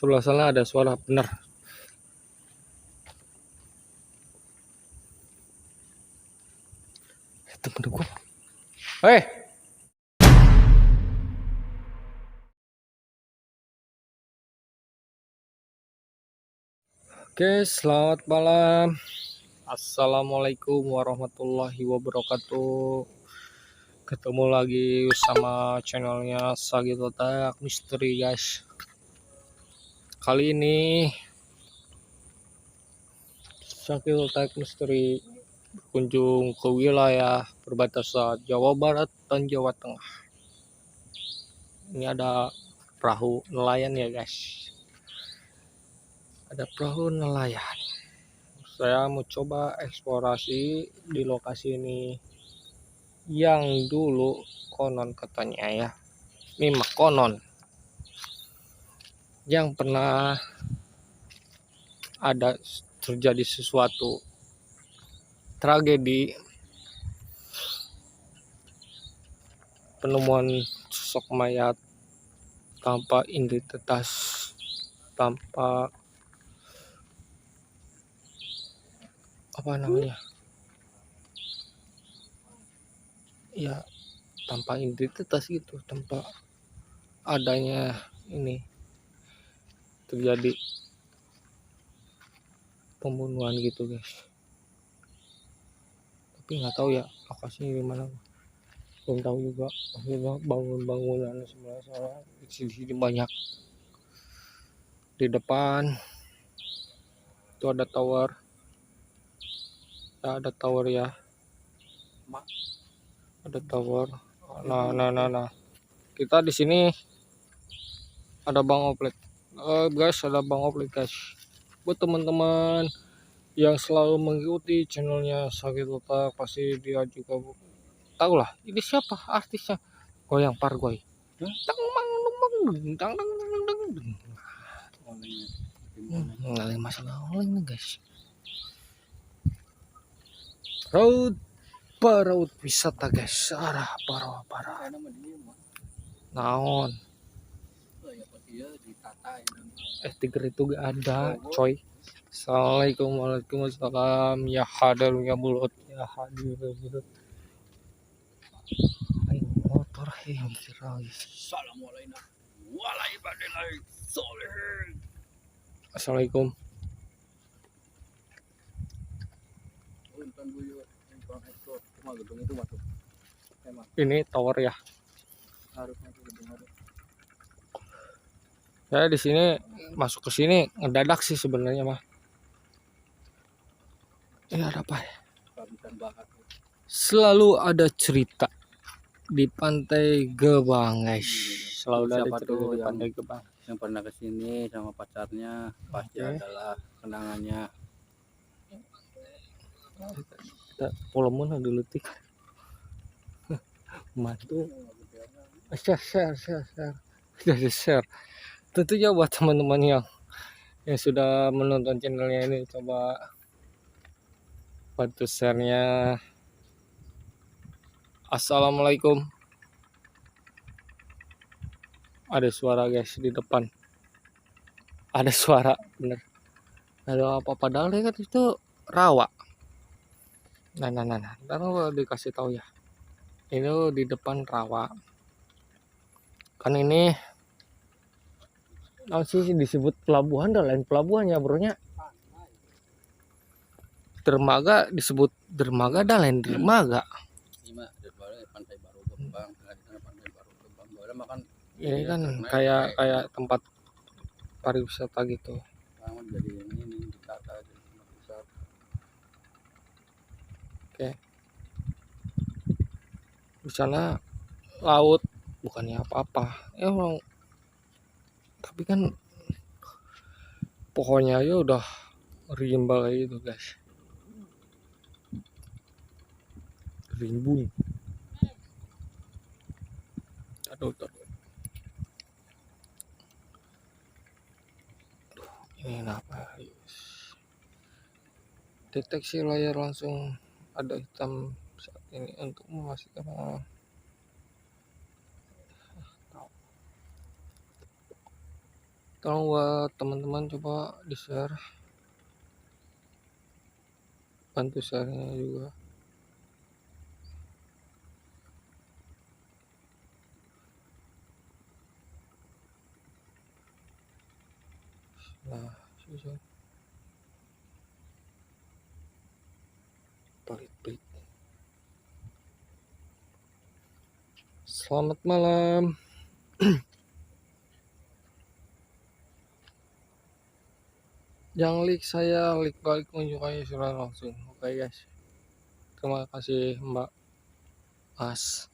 Sebelah sana ada suara, bener. Temen gua. Hei. Oke, selamat malam. Assalamualaikum warahmatullahi wabarakatuh. Ketemu lagi sama channelnya Sagit Otak Misteri, guys. Kali ini Sagit Otak Misteri berkunjung ke wilayah perbatasan Jawa Barat dan Jawa Tengah. Ini ada perahu nelayan ya, guys. Ada perahu nelayan. Saya mau coba eksplorasi di lokasi ini yang dulu konon katanya ya, ini mah konon, yang pernah ada terjadi sesuatu tragedi penemuan sosok mayat tanpa identitas, tanpa apa namanya ya, tanpa identitas gitu, tanpa adanya ini terjadi pembunuhan gitu, guys. Tapi nggak tahu ya lokasinya di mana, belum tahu juga. Maksudnya bangun-bangunan sebelah di sini banyak. Di depan itu ada tower, ada tower ya, ada tower. Nah, kita di sini ada Bang Oplet, guys, ada Bang Oplet, guys. Buat teman-teman yang selalu mengikuti channelnya Sagit Otak, pasti dia juga tahu lah ini siapa artisnya. Goyang Pargoy, ngalih masalah oleng nih, guys. Raut wisata, guys, arah parah naon tiger itu gak ada, coy. Assalamualaikum, waalaikumsalam, ya hadir ya mulut, ya hadir ya mulut. Ayo motor yang kira. Assalamualaikum. Ini tower ya. Saya di sini masuk ke sini ngedadak sih sebenarnya mah. Ini ada apa ya? Selalu ada cerita di Pantai Gebang, guys. Selalu ada cerita di Pantai Gebang. Yang pernah kesini sama pacarnya pasti adalah kenangannya. Kita polomun dulu tik. Mantu. Share. Tentunya buat teman-teman yang sudah menonton channelnya ini, coba bantu share-nya. Assalamualaikum. Ada suara, guys, di depan. Ada suara, bener. Ada apa padahal kan itu rawa. Nah. Ntar dikasih tahu ya. Ini di depan rawa. Kan ini sih disebut pelabuhan, dan lain pelabuhannya, bronya. Dermaga disebut dermaga, dan lain dermaga. Ini kan kayak tempat pariwisata gitu. Oke. Di sana laut, bukannya apa-apa. Ya, tapi kan pohonnya aja udah rimbal gitu, guys. Rimbun. Aduh. Ini apa? Deteksi layar langsung ada hitam saat ini untuk memastikan. Tolong buat teman-teman coba di share, bantu share-nya juga. Nah, susah. Pelit-pelit. Selamat malam. Yang like saya, like balik menyukai surat langsung. Oke guys. Terima kasih Mbak Mas.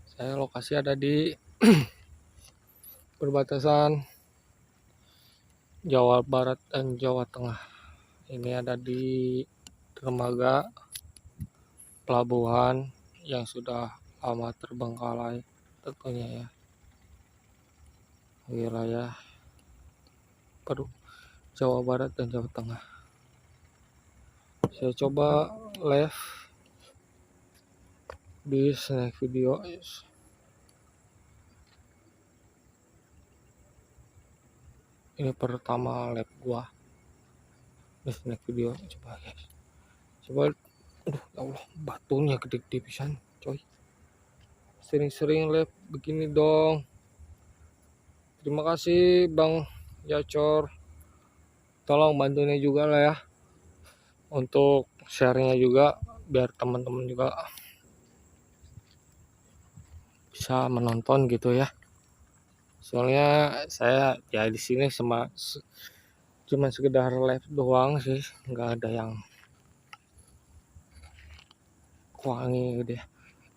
Saya lokasi ada di perbatasan Jawa Barat dan Jawa Tengah. Ini ada di dermaga pelabuhan yang sudah lama terbengkalai tentunya ya. Wilayah Jawa Barat dan Jawa Tengah. Saya coba live di snack video. Ini pertama live gua di snack video. Coba guys, coba. Aduh ya Allah, batunya gede-gede pisan coy. Sering-sering live begini dong. Terima kasih Bang Yacor, tolong bantunya juga lah ya untuk share-nya juga biar teman-teman juga bisa menonton gitu ya. Soalnya saya ya di sini cuma sekedar live doang sih, nggak ada yang wangi gitu ya,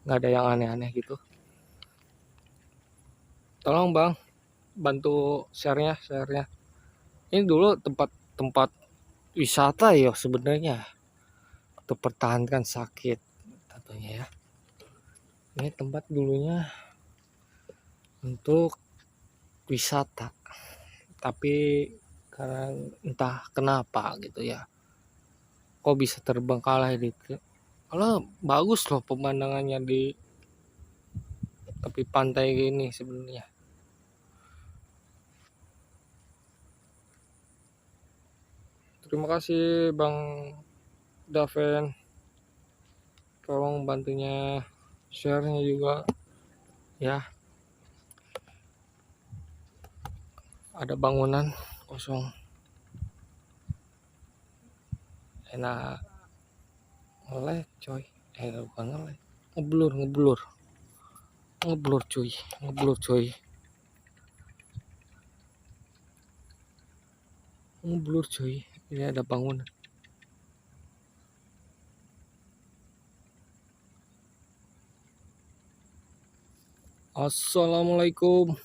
nggak ada yang aneh-aneh gitu. Tolong Bang bantu share-nya. Ini dulu tempat wisata ya sebenarnya, terpertahankan sakit tentunya ya. Ini tempat dulunya untuk wisata, tapi karena entah kenapa gitu ya, kok bisa terbengkalai gitu. Kalau bagus loh pemandangannya di tepi pantai gini sebenarnya. Terima kasih Bang Daven, tolong bantunya share-nya juga ya. Ada bangunan kosong, enak ngelek coy, bukan ngelek, ngeblur cuy, ngeblur cuy. Ini ada bangunan. Assalamualaikum.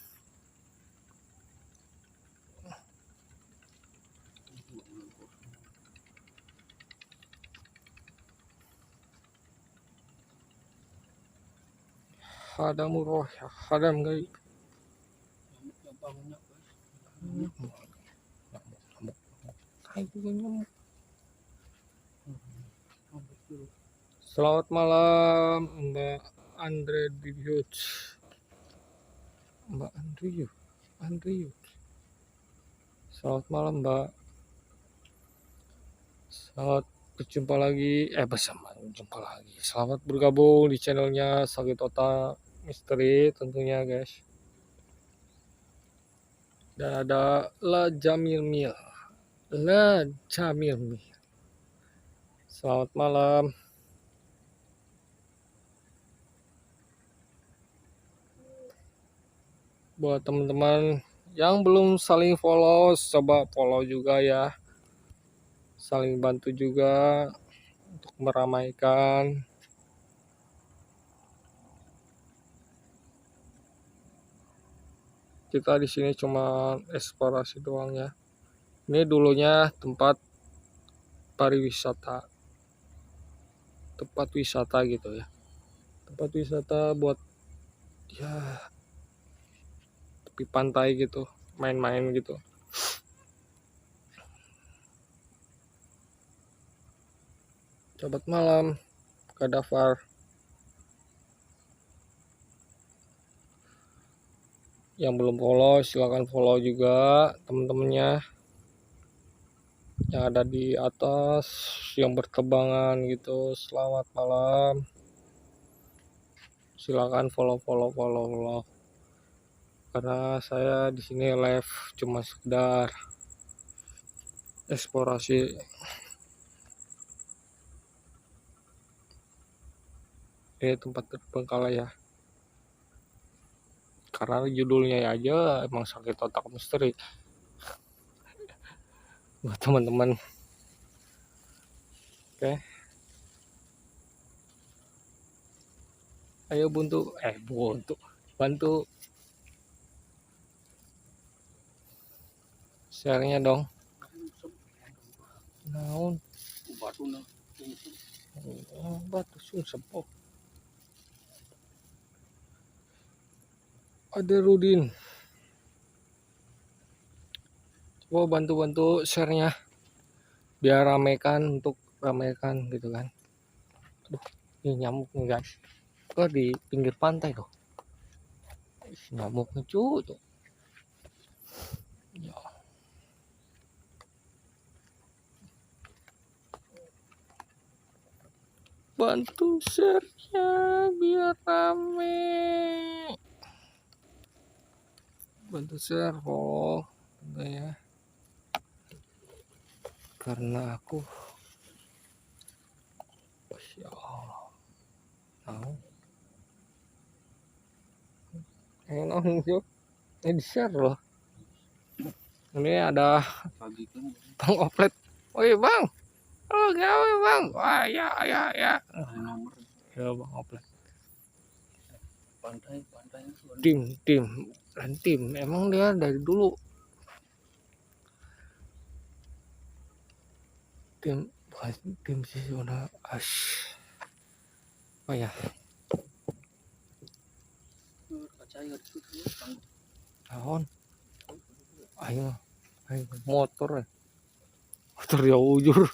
Hadam roh, hadam guys. Selamat malam Mbak Andre Dibyut. Mbak Andriu. Selamat malam Mbak. Selamat berjumpa lagi. Berjumpa lagi. Selamat bergabung di channelnya Sakit Otak Misteri tentunya guys. Dan ada La Jamil Mil. Selamat malam. Buat teman-teman yang belum saling follow, coba follow juga ya. Saling bantu juga untuk meramaikan. Kita di sini cuma eksplorasi doang ya. Ini dulunya tempat pariwisata, tempat wisata gitu ya. Tempat wisata buat ya tepi pantai gitu, main-main gitu. Selamat malam Kak Dafar. Yang belum follow silahkan follow juga teman-temannya yang ada di atas yang bertebangan gitu. Selamat malam, silahkan follow karena saya di sini live cuma sekedar eksplorasi. Ini tempat terbengkalai ya, karena judulnya aja emang sakit otak misteri buat teman-teman. Oke, ayo bantu share-nya dong. Naon batu sepo ada Rudin, coba bantu share-nya biar untuk ramekan gitu kan. Aduh, ini nyamuk nih guys, kok di pinggir pantai loh nyamuknya tuh. Ya. Bantu share-nya biar rame, bantu share follow ya, karena aku Masya Allah enak yuk ini di share loh. Ini ada Bang Oplet. Woi Bang, halo gawe Bang. Wah ya. Ya Bang Oplet. Tim emang dia dari dulu tim sih udah apa ya, tahun ayo motor ya ujur,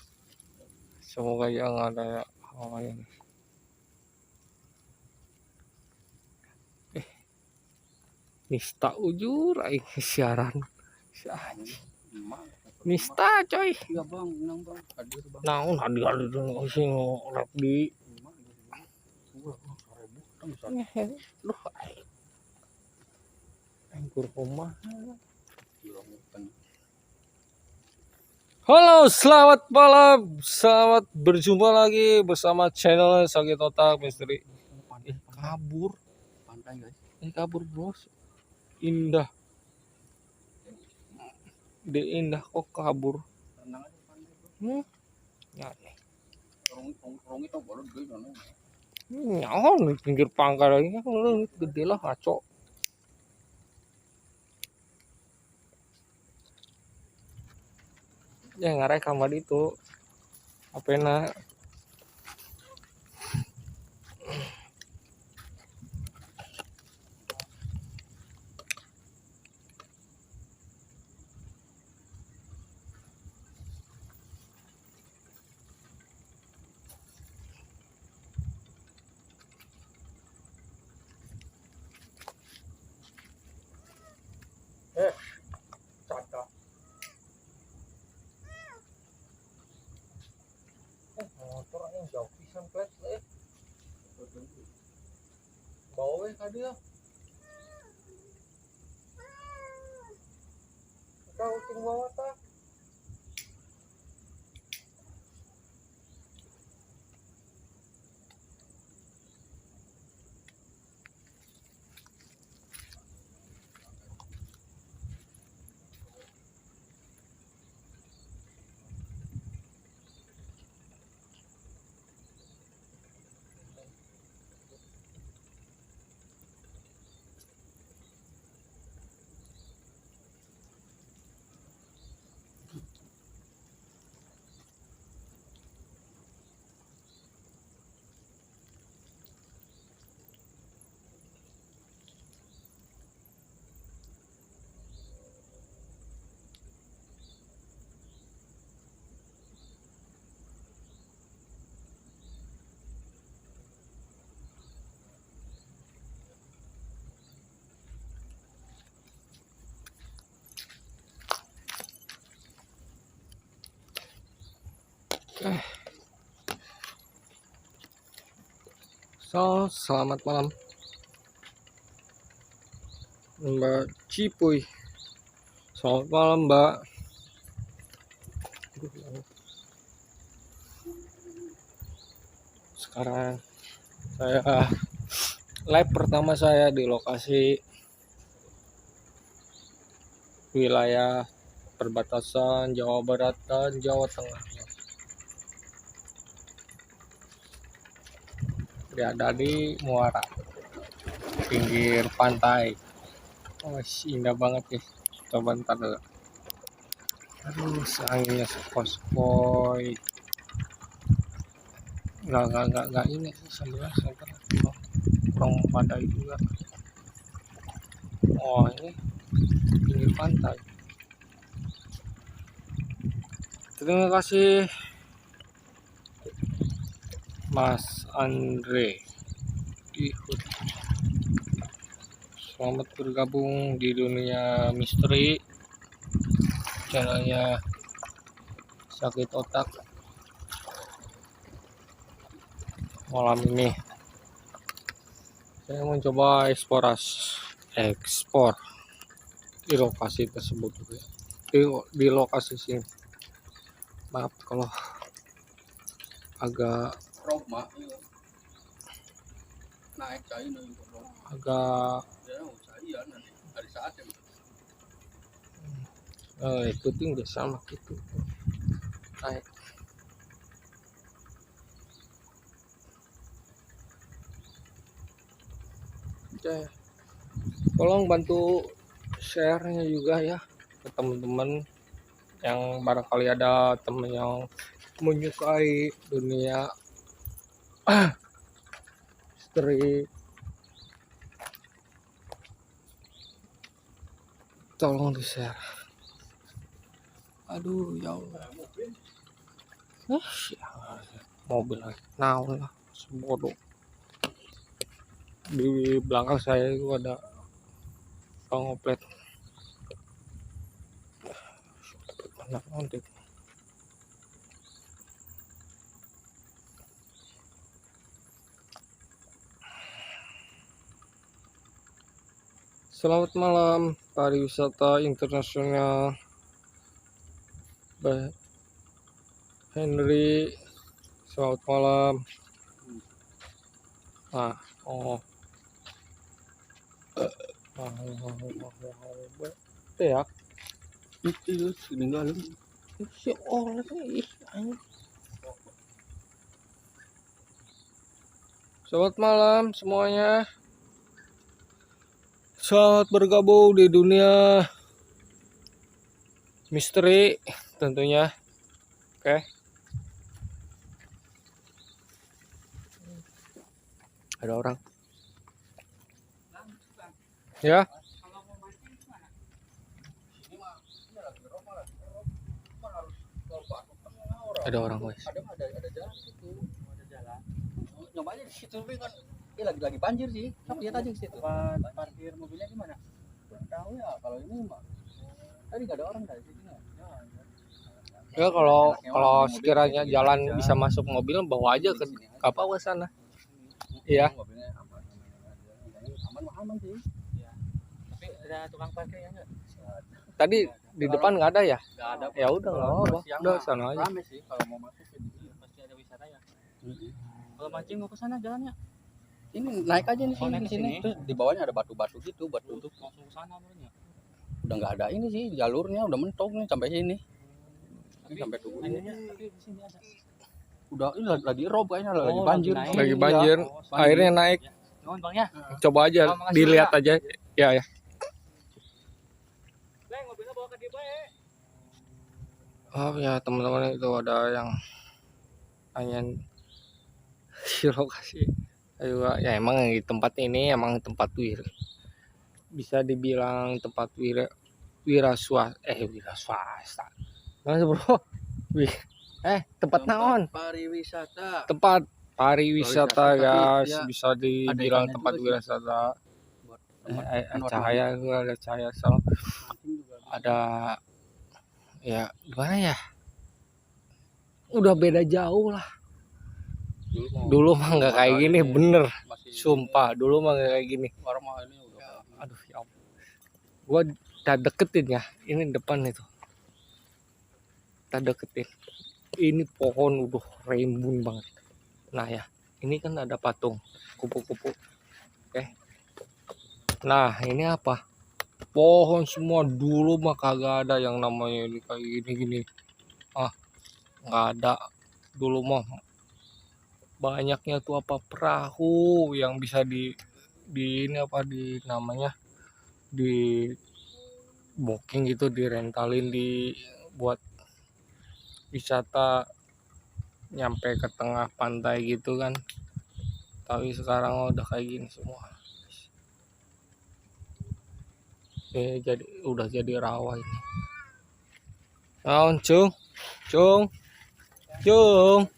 semoga yang ada hawanya. Nista ujur aing siaran si anjing. Nista coy. Iya bang, menang bang. Hadir bang. Naon hadir sing rap di. Duh, angkur rumah. Halo, selamat malam. Selamat berjumpa lagi bersama channel Sakit Otak Misteri. Kabur. Pantai guys. Kabur bos. Indah. Indah kok kabur. Renang aja pantai bro. Ya nih. Rong itu baru gue mana. Nyaon di pinggir pangkal lagi kan lu gede lah ngaco. Ya ngarek kamar itu. Apena caca. Motor yang jauh pisan plet bawa ka dia. Kau ting bawa ta. So, selamat malam Mbak Cipuy. Selamat malam Mbak. Sekarang saya live pertama saya di lokasi wilayah perbatasan Jawa Barat dan Jawa Tengah. Berada di Muara, pinggir pantai. Oh, indah banget ya. Coba ntar dulu. Aduh, anginnya sepoi-sepoi. Nggak ini sebelah kurang padai juga. Oh, ini pinggir pantai. Terima kasih Mas Andre Ihud. Selamat bergabung di dunia misteri. Channelnya Sakit Otak. Malam ini saya mencoba ekspor di lokasi tersebut, di lokasi sini. Maaf kalau agak Roma naik cair agak hari saatnya ikutin udah sama gitu naik. Oke, tolong bantu share-nya juga ya ke teman-teman yang barangkali ada teman yang menyukai dunia misteri. Tolong di share. Aduh ya Allah, mobil lagi naon lah, sebodoh. Di belakang saya itu ada Bang Oplet. Selamat malam pariwisata internasional Mbak Henry. Selamat malam. Ya itu meninggal si orang ih. Selamat malam semuanya. Selamat bergabung di dunia misteri tentunya. Oke. Ada orang. Ya. Ada orang guys. Ada jalan situ, ada jalan. Nyoba aja di situ kan. Lagi banjir sih. Coba lihat aja di situ. Parkir mobilnya di mana? Kurang tahu ya. Kalau ini mah tadi nggak ada orang dari sini. Ya kalau sekiranya jalan bisa masuk mobil bawa aja ke kapal ke sana. Iya. Mobilnya aman sih. Iya. Tapi ada tukang parkirnya enggak? Tadi di depan nggak ada ya? Nggak ada. Ya udah nggak apa-apa. Udah sana aja. Rame sih kalau mau masuk pasti ada wisata ya. Kalau mancing mau ke sana jalannya. Ini naik aja nih di sini. Terus di bawahnya ada batu-batu gitu, batu untuk langsung ke sana barunya. Udah nggak ada ini sih, jalurnya udah mentok nih sampai sini. Ini sampai tuh ini. Tapi di sini ada. Udah ini lagi rob kayaknya lagi banjir. Lagi banjir. Airnya naik. Nuhun Bang ya. Coba aja dilihat aja. Ya. Oh ya teman-teman, itu ada yang nanyain si lokasi. Ayo ya, emang di tempat ini emang tempat bisa dibilang tempat wira swasta. Mana bro? Tempat naon? Pariwisata. Tempat pariwisata guys, ya, bisa dibilang tempat wiraswasta. Cahaya ada cahaya ada ya gimana ya, udah beda jauh lah. Dulu mah nggak kayak gini, bener. Sumpah, dulu mah nggak kayak gini. Sekarang mah ini udah Aduh ya ampun. Gua tak deketin ya, ini depan itu. Tak deketin. Ini pohon udah rimbun banget. Nah ya, ini kan ada patung kupu-kupu. Oke. Nah ini apa? Pohon semua. Dulu mah kagak ada yang namanya ini kayak gini-gini. Nggak ada. Dulu mah banyaknya tuh apa, perahu yang bisa di ini apa di namanya, di booking gitu, direntalin, buat wisata nyampe ke tengah pantai gitu kan. Tapi sekarang udah kayak gini semua. Jadi udah jadi rawa ini. Naon cung cung cung.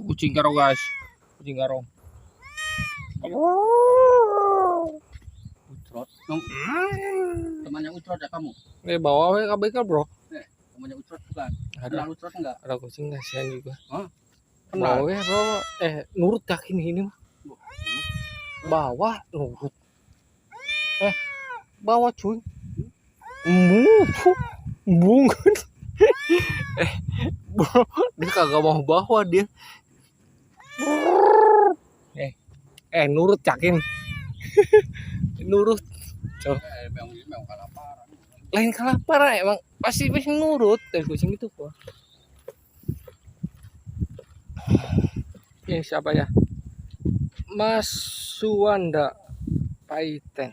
Kucing karo guys, kucing karo. Utrot. Temannya Utrot ya kamu? Bawa we KBK bro. Temannya Utrot bukan? Ada Kenal Utrot enggak? ada kucing kasihan juga. Hah? Bawa Kenal. we bro. Nurut yakin ini mah. Bawa nurut. Bawa cuy. Bungut. Bro, dia kagak mau bawa dia. Nurut yakin. Nurut. Memang kelaparan. Lain kelaparan emang pasti nurut dari kucing itu kok. Ini siapa ya? Mas Suwanda Paiten.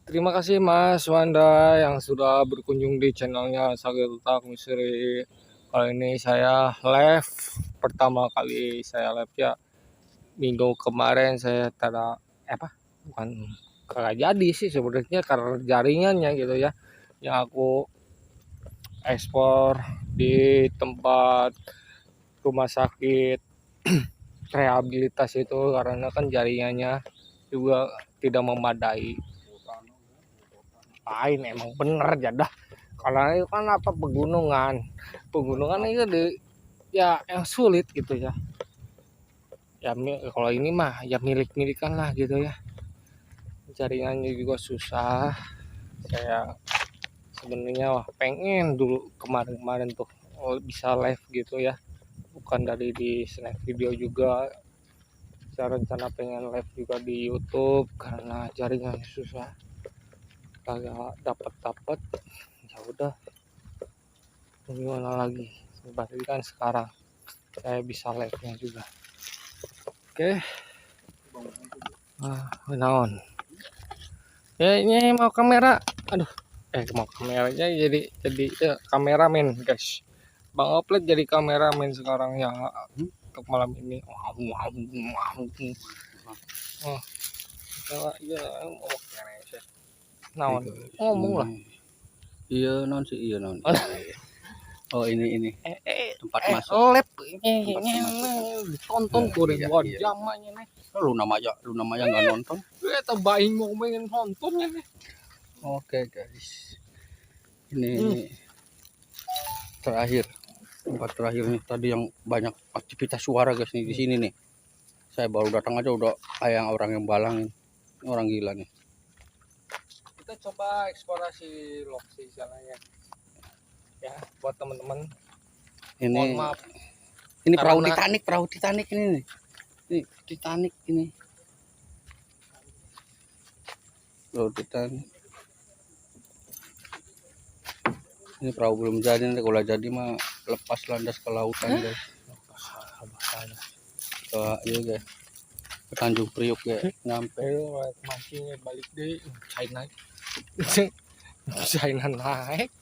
Terima kasih Mas Wanda yang sudah berkunjung di channelnya Sagel Tak Misteri. Kali ini saya live, pertama kali saya live ya. Minggu kemarin saya bukan kagak jadi sih sebenarnya karena jaringannya gitu ya. Yang aku ekspor di tempat rumah sakit rehabilitasi itu karena kan jaringannya juga tidak memadai. Lain emang bener jadah, karena itu kan apa, pegunungan itu ya yang sulit gitu ya. Ya kalau ini mah ya milik-milikan lah gitu ya. Jaringannya juga susah. Saya sebenarnya pengen dulu kemarin tuh bisa live gitu ya, bukan dari di snack video juga. Saya rencana pengen live juga di YouTube karena jaringannya susah, kagak dapat ya udah gimana lagi. Berarti kan sekarang saya bisa live nya juga. Oke. Naon ya, ini mau kamera, aduh mau kameranya jadi kameramen guys. Bang Oplet jadi kameramen sekarang ya untuk malam ini. Naon ngomong lah. Iya non sih, iya non. Oh ini tempat masuk. Lab ditonton tuh ribuan jamnya nih. Lu namanya nggak nonton? Kita baing mau pengen nontonnya nih. Oke guys, ini terakhir, tempat terakhir nih tadi yang banyak aktivitas suara guys nih di sini nih. Saya baru datang aja udah kayak orang yang balangin, orang gila nih. Kita coba eksplorasi lokasi jalannya ya buat teman-teman. Ini Mohon maaf. Ini Karena perahu Titanic ini nih. Ini Titanic ini. Perahu Titanic. Ini perahu belum jadi nih, kalau jadi mah lepas landas ke lautan guys. Iya guys. Ke Tanjung Priok ya, nyampe mancingnya balik deh China. China naik.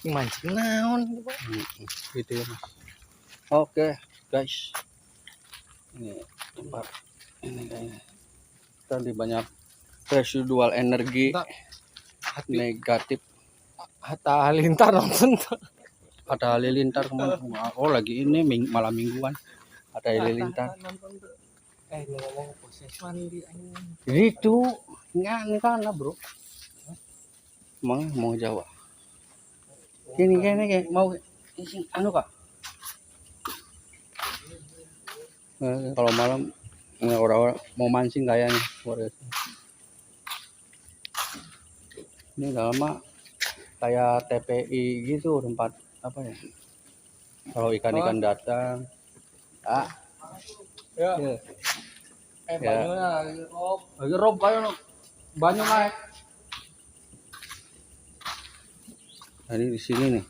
Mancing naon gitu ya mas. Oke guys, ini tempat ini kayaknya tadi banyak residual energi negatif. Hatta Halilintar nonton tuh. Ada Halilintar kemana? Oh lagi ini malam mingguan. Ada halilintar. Lu ngomong proses mandiri anjing. Itu nggak kana bro. Mau Jawa. Ini kayak mau anu kak. Kalau malam orang-orang mau mancing kayaknya. Ini udah lama kayak TPI gitu tempat apa ya? Kalau ikan-ikan datang, Ya. ya. Banyunya Lagi rob kayak banyak naik. Nah, ini di sini nih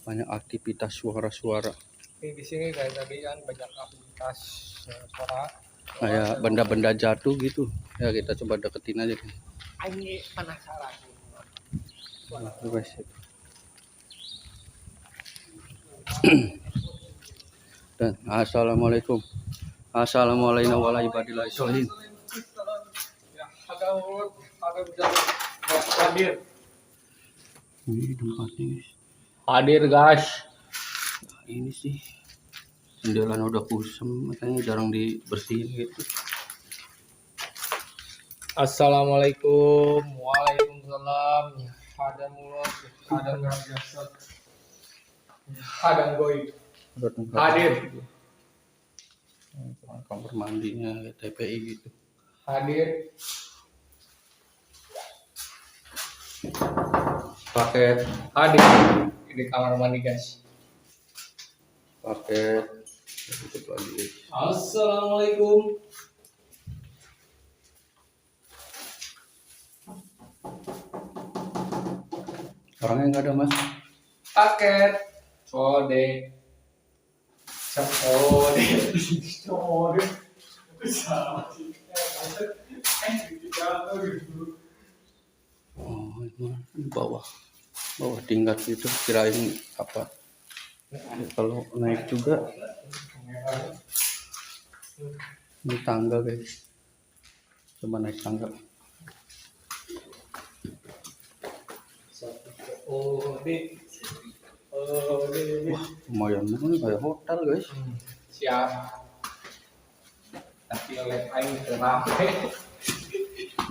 banyak aktivitas suara-suara. di sini kayak tadi kan banyak aktivitas suara. Kayak benda-benda jatuh gitu. Ya kita coba deketin aja. Anjing penasaran. Dan assalamualaikum. Assalamualaikum warahmatullahi wabarakatuh. Ada hadir. Ini tempatnya guys. Hadir guys. Ini sih jendelanya udah kusam, makanya jarang dibersihin gitu. Assalamualaikum. Waalaikumsalam. Ada mulut, ada jasad. Ada goib. Hadir. Kamar mandinya TPI gitu. Hadir. Paket Hadir di kamar mandi guys. paket tutup lagi. Assalamualaikum. Orangnya nggak ada mas. Paket. Code. Code. Code. Oh ini di bawah tingkat gitu, kirain apa. Ya, kalau naik juga ini tangga guys, coba naik tangga. Wah lumayan banget kayak hotel guys. Siap. Tapi oleh aing terakhir.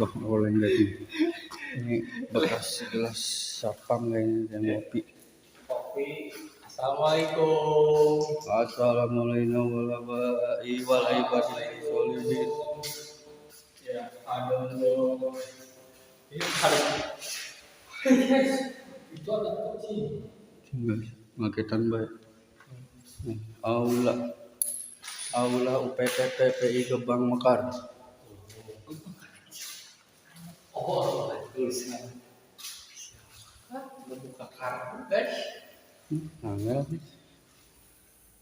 Wah oleh jadi ini bekas gelas sapam kayaknya yang ngopi. Kopi. Assalamualaikum. Assalamualaikum warahmatullahi wabarakatuh. Ya, aduh. Ini ada. Itu ada kucing. Guys, maketan baik. Nih, aula UPT TPI Gebang Mekar. Oh, tulisnya. Buka kartu, guys. Angel.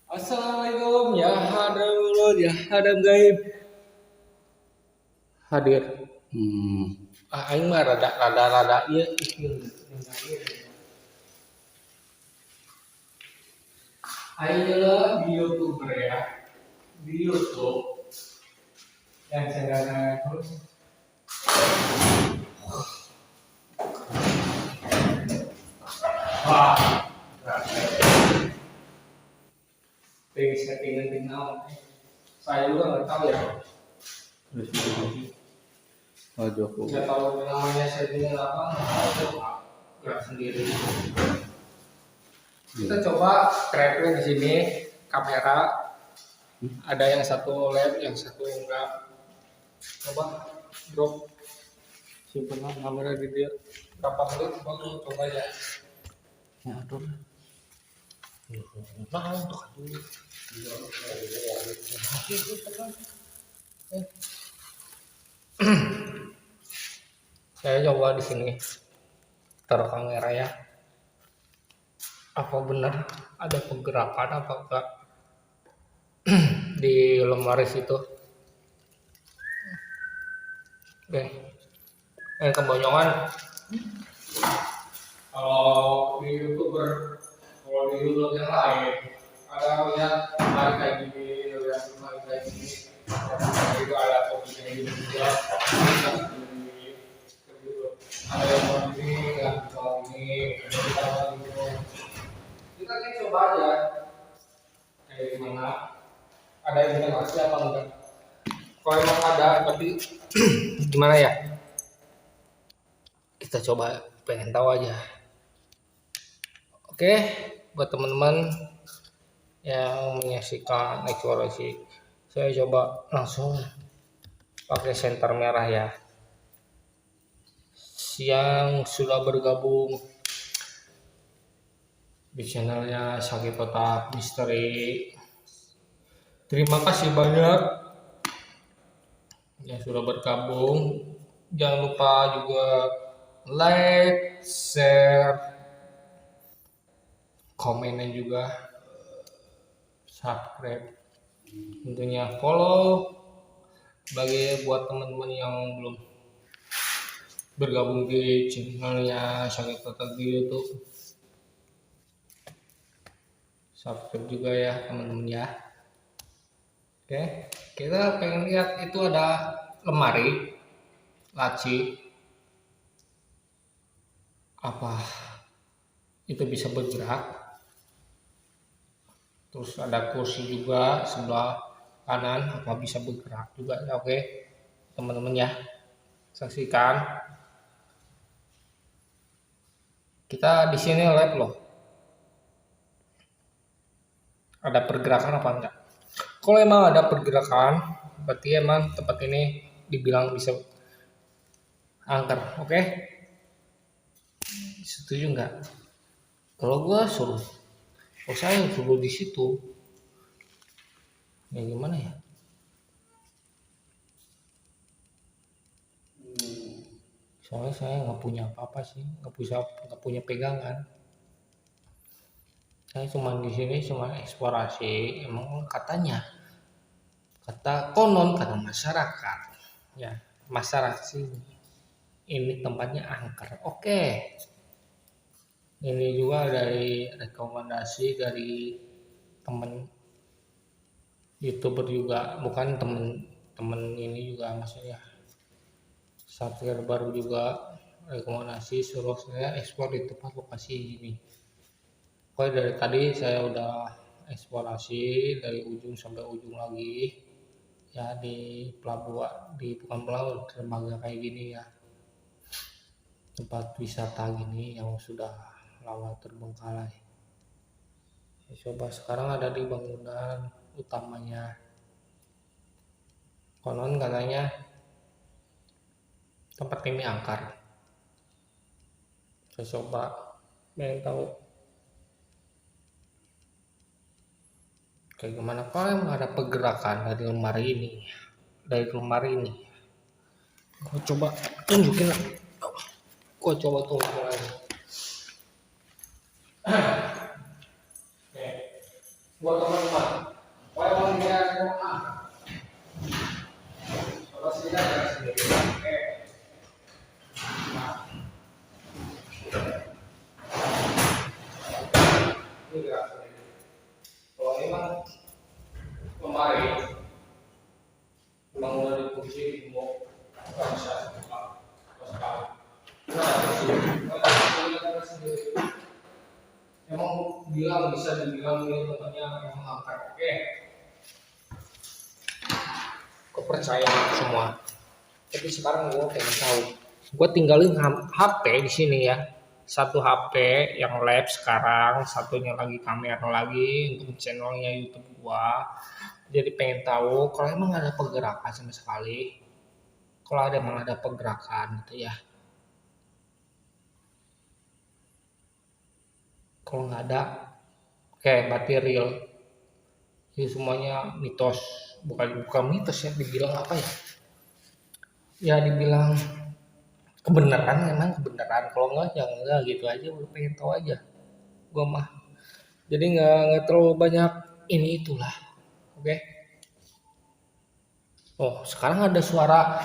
Assalamualaikum ya hadam mulut ya hadam gaib. Hadir. Aing mah rada ieu aing lah di YouTube ya. Di YouTube yang saya terus wah pengen settingan tinggal saya juga nggak tahu ya Jokowi. nggak tahu namanya settingan apa nggak sendiri kita coba tracking di sini kamera ada yang satu OLED yang satu enggak coba drop simpan kamera di dia berapa menit coba ya atur. nah untuk dulu saya coba di sini taruh kamera ya apa benar ada pergerakan apa enggak di lemari situ oke kebanyakan kalau di YouTuber kalau di YouTube yang lain ada lihat lemari kayak gini lihat lemari kayak gini itu ada posisinya gitu juga ada yang mau ini nggak mau ini kita coba aja kayak gimana ada interaksi apa enggak. Kalau emang ada tapi gimana ya, kita coba pengen tahu aja. Oke, buat teman-teman yang menyaksikan eksplorasi, saya coba langsung pakai senter merah ya. Yang sudah bergabung di channelnya Sakit Otak Misteri, terima kasih banyak yang sudah bergabung. Jangan lupa juga like, share, komennya juga, subscribe, tentunya follow bagi buat teman-teman yang belum bergabung di channelnya Sakit Otak di YouTube. Subscribe juga ya teman-teman ya. Oke, kita pengen lihat itu ada lemari laci, apa itu bisa bergerak. Terus ada kursi juga sebelah kanan, apa bisa bergerak juga ya. Oke teman-teman ya, saksikan. Kita di sini live loh, ada pergerakan apa enggak. Kalau emang ada pergerakan berarti emang tempat ini dibilang bisa angker. Oke, setuju nggak? Kalau gua suruh, kalau saya suruh di situ, ya gimana ya? Soalnya saya nggak punya apa-apa sih, nggak punya pegangan. Saya cuma di sini cuma eksplorasi. Emang katanya, kata konon, kata masyarakat, ya masyarakat sini ini tempatnya angker. Oke, ini juga dari rekomendasi dari temen YouTuber juga, bukan temen ini juga, maksudnya subscriber baru juga rekomendasi suruh saya ekspor di tempat lokasi ini. Pokoknya dari tadi saya udah eksplorasi dari ujung sampai ujung lagi ya, di pelabuhan, di bukan pelabuhan, dermaga kayak gini ya, tempat wisata gini yang sudah lama terbengkalai. Saya coba sekarang ada di bangunan utamanya. Konon katanya tempat ini angker. Saya coba pengen tahu kayak gimana. Kalau emang ada pergerakan dari lemari ini, aku coba tunjukin lagi. Aku coba tunjukin lagi. Oke, buat teman-teman, kalau emang dia coba sini aja sendiri. Oke. Nah, ini gerak sendiri. Kalau emang lemari memang udah dikunci, mau nggak bisa buka sekali. Emang bilang bisa dibilang ini tempatnya emang angker. Oke, kepercayaan semua. Tapi sekarang gue pengen tahu, gue tinggalin HP di sini ya, satu HP yang live sekarang, satunya lagi kamera lagi untuk channelnya YouTube gua. Jadi pengen tahu kalau emang ada pergerakan sama sekali, kalau ada emang ada pergerakan gitu ya. Kalau nggak ada, oke berarti real. Jadi semuanya mitos, bukan mitos ya, dibilang apa ya? Ya dibilang kebenaran, emang kebenaran. Kalau enggak ya enggak gitu aja, udah pengen tahu aja gua mah. Jadi nggak terlalu banyak ini itulah. Oke. Oh sekarang ada suara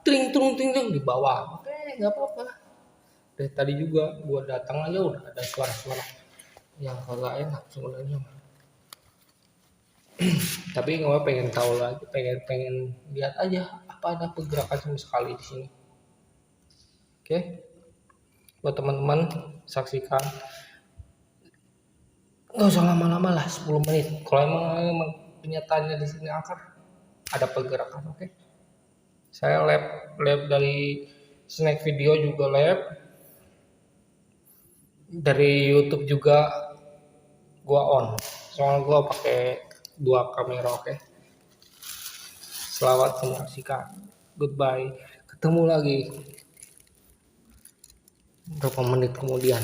tring tung ting ting di bawah. Oke, nggak apa-apa. Dari tadi juga gua datang aja udah ada suara-suara yang kagak enak sebenarnya. Tapi nggak pengen tahu lagi, pengen lihat aja apa ada pergerakan sama sekali di sini. Oke, buat teman-teman saksikan. Nggak usah lama-lama lah, 10 menit. Kalau emang kenyataannya di sini akan ada pergerakan. Oke. Saya lab dari snack video juga lab, dari YouTube juga gua on, soalnya gua pakai 2 kamera. Oke. Selamat menyaksikan, goodbye, ketemu lagi berapa menit kemudian.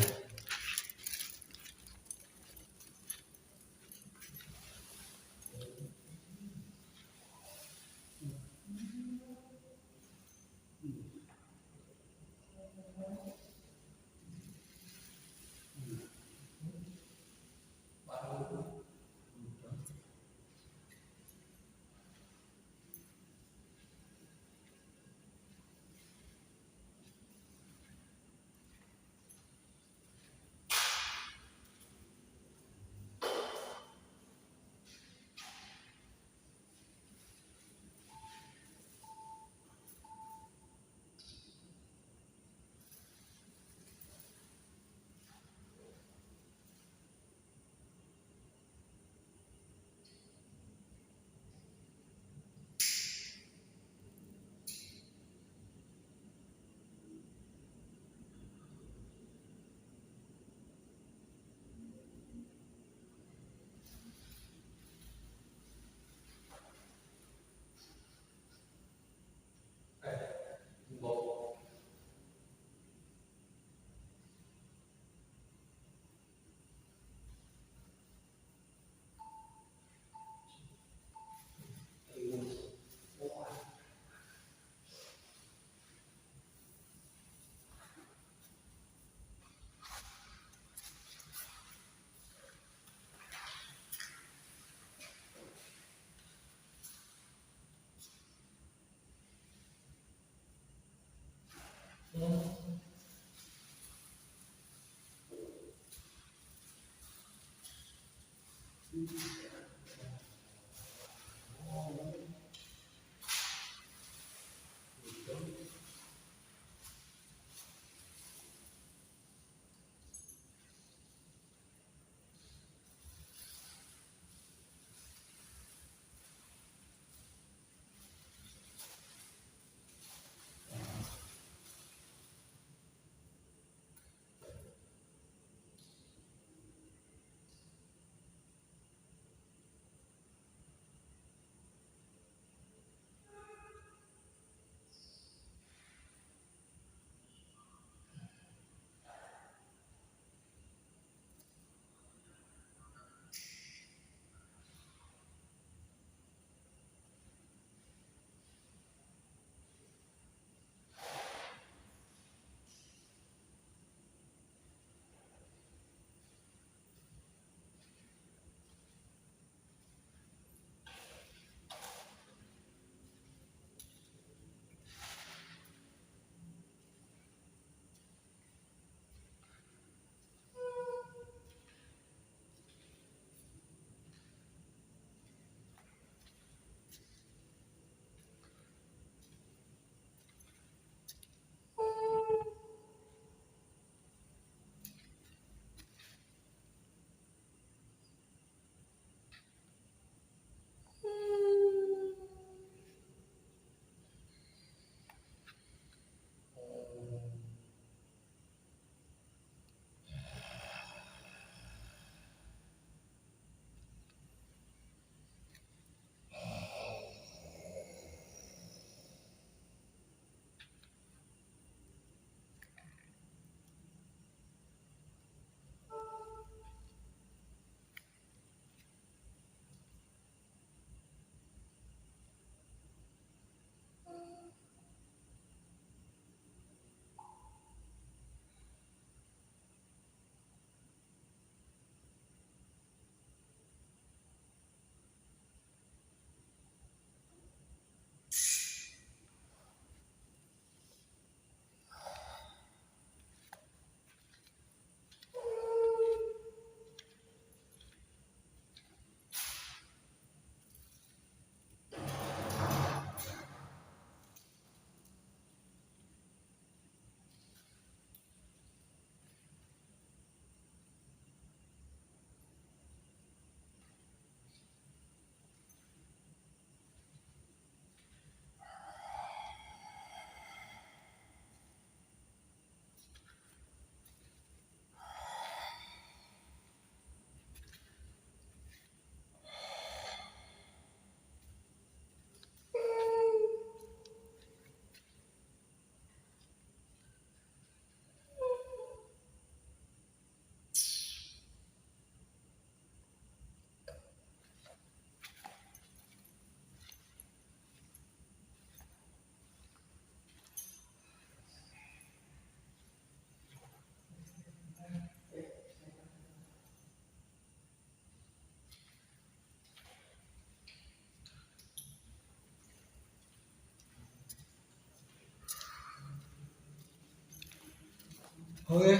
Oke,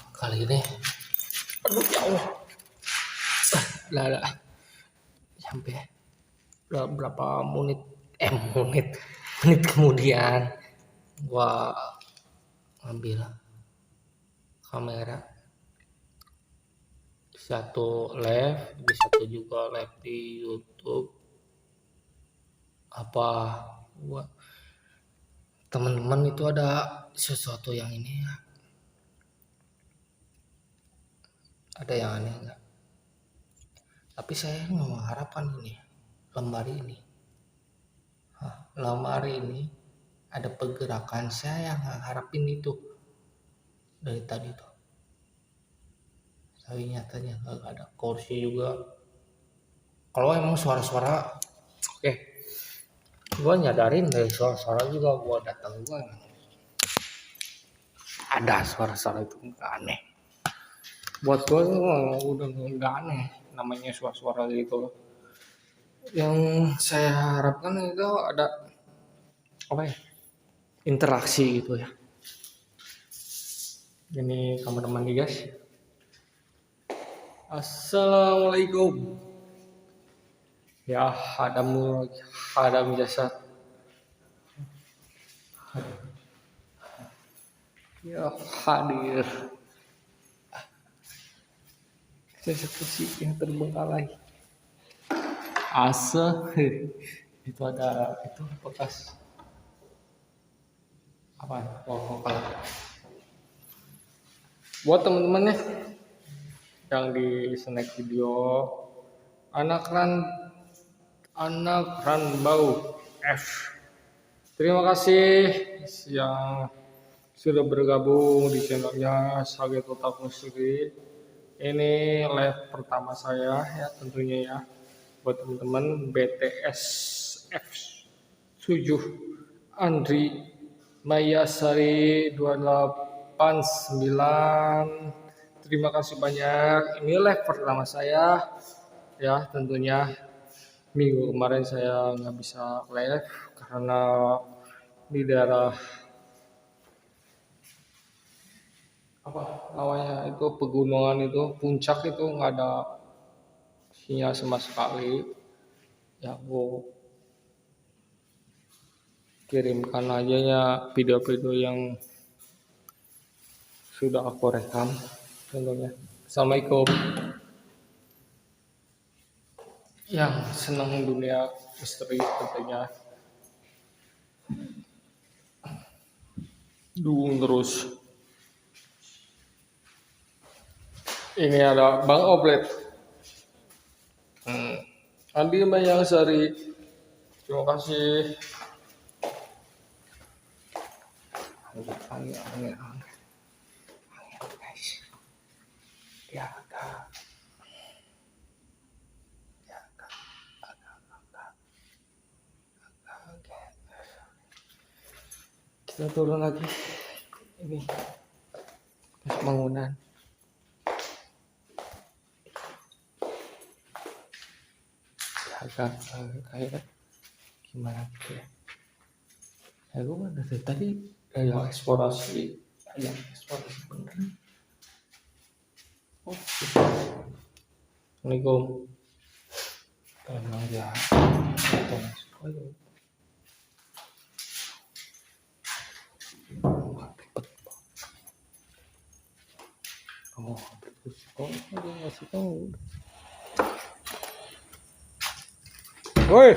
kali ini aduh ya Allah lah sampai udah berapa menit kemudian gua ngambil kamera satu live, bisa satu juga live di YouTube. Apa gua teman-teman itu ada sesuatu yang ini ya, ada yang aneh enggak? Tapi saya mengharapkan ini lemari ini ada pergerakan. Saya nggak harapin itu dari tadi tuh, tapi nyatanya nggak ada. Kursi juga, kalau emang suara-suara oke, gua nyadarin dari suara-suara juga. Gua datang gua ada suara-suara itu nggak aneh. Buat gua udah nggak aneh namanya suara-suara gitu. Yang saya harapkan itu ada apa ya, interaksi gitu ya. Ini teman-teman nih guys, assalamualaikum ya. Hadam jasad ya, hadir seperti yang terbengkalai. Itu ada itu bekas apa? Buat teman-temannya yang di snack video, anak Ranbau F. Terima kasih yang sudah bergabung di channelnya Saget Otak Musri. Ini live pertama saya ya tentunya ya. Buat teman-teman BTS F7 Andri Mayasari 289, terima kasih banyak. Ini live pertama saya ya tentunya. Minggu kemarin saya nggak bisa live karena di daerah apa namanya itu pegunungan itu, puncak itu nggak ada sinyal sama sekali. Ya aku kirimkan aja ya video-video yang sudah aku rekam tentunya. Assalamualaikum. Yang senang dunia misteri tentunya dukung terus. Ini ada Bang Oblet, Andi Mayangsari, terima kasih. Angin guys ya, agak kita turun lagi. Ini bangunan agak kayak gimana ya. Aku kan dari tadi yang eksplorasi bener. Oh, Assalamualaikum. Tenang ya. Dia ngasih tahu. Woi.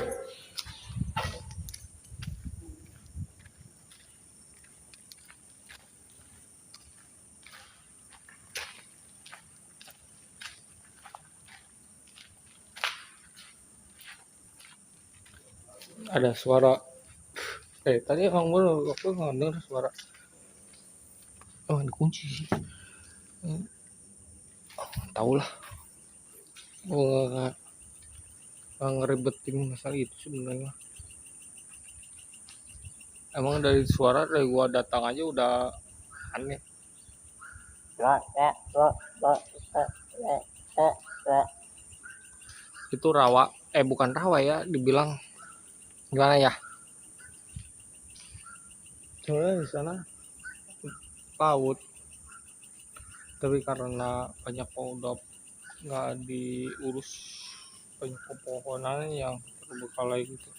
Ada suara. Tadi emang bener aku nggak denger suara. Oh, ada kunci sih. Tahu lah. Gua nggak ngeribetin masalah itu sebenarnya. Emang dari suara dari gua datang aja udah aneh. Itu rawa, bukan rawa ya, dibilang gimana ya? Soalnya di sana laut, tapi karena banyak kodok nggak diurus, banyak pepohonan yang terbengkalai gitu.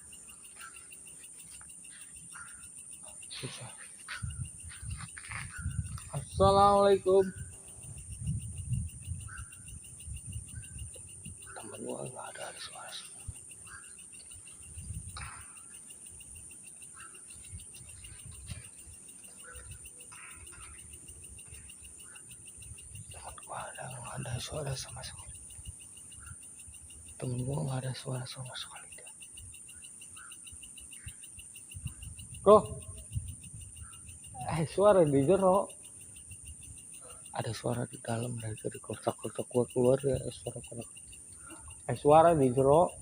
Susah. Assalamualaikum. Temen gua nggak ada suara. Temen gua nggak ada suara sama sekali. Temen gua nggak ada suara sama sekali. Bro, suara di jero. Ada suara di dalam, dari kotak-kotak gua keluar ya, suara di jero.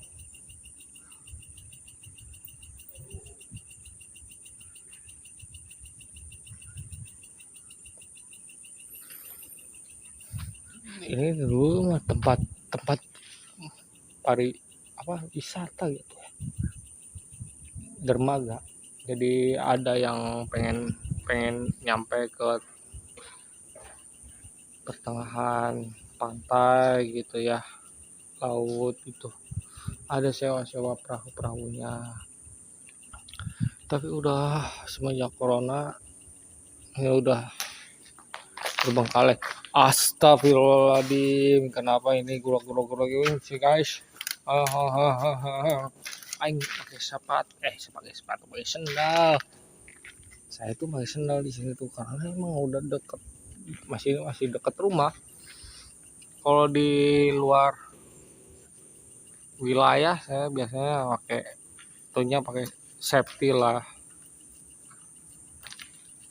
Ini dulu mah tempat wisata gitu ya, dermaga. Jadi ada yang pengen nyampe ke pertengahan pantai gitu ya, laut gitu, ada sewa perahunya. Tapi udah semenjak corona ya udah terbengkalai. Astagfirullahaladzim, kenapa ini gurau ini sih guys? Aing pakai sepatu, pakai sendal. Saya tuh pakai sendal di sini tuh karena emang udah deket, masih deket rumah. Kalau di luar wilayah saya biasanya pakai safety lah.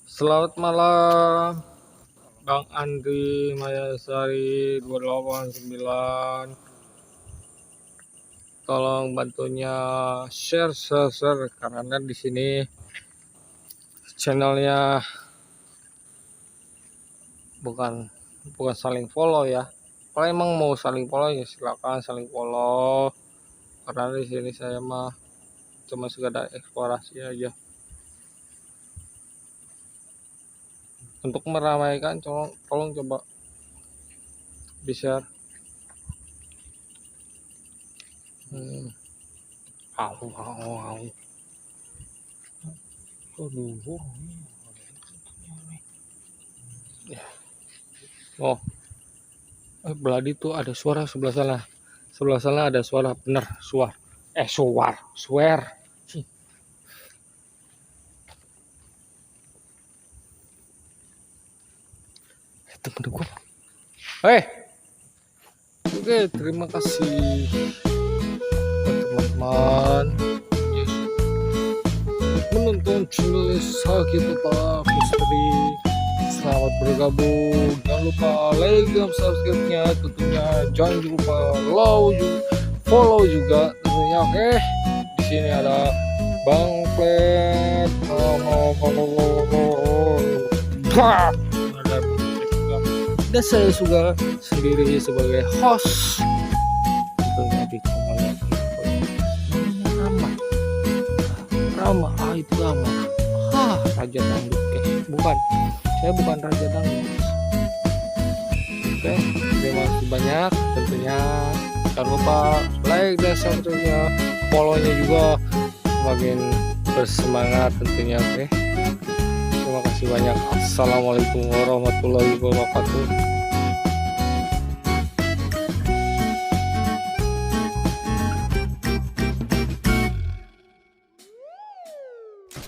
Selamat malam Bang Andri Mayasari 289. Tolong bantunya share karena di sini channelnya bukan saling follow ya. Kalau emang mau saling follow ya silakan saling follow, karena di sini saya mah cuma sekedar eksplorasi aja. Untuk meramaikan tolong coba di share. Oh, beladi tuh ada suara sebelah sana ada suara, bener swear. Temen gua. Oke, terima kasih teman-teman menonton channel Sakit Tetap Misteri. Selamat bergabung, jangan lupa like dan subscribe-nya tentunya, jangan lupa follow juga tentunya. Oke, di sini ada Bang Plet, dan saya juga sendiri sebagai host tentunya di channel ini. Rama itu Rama Raja Dangdut, bukan, saya bukan Raja Dangdut. Oke, terima kasih banyak tentunya, jangan lupa like dan subscribe-nya, follow-nya juga semakin bersemangat tentunya. Oke, terima kasih banyak. Assalamualaikum warahmatullahi wabarakatuh.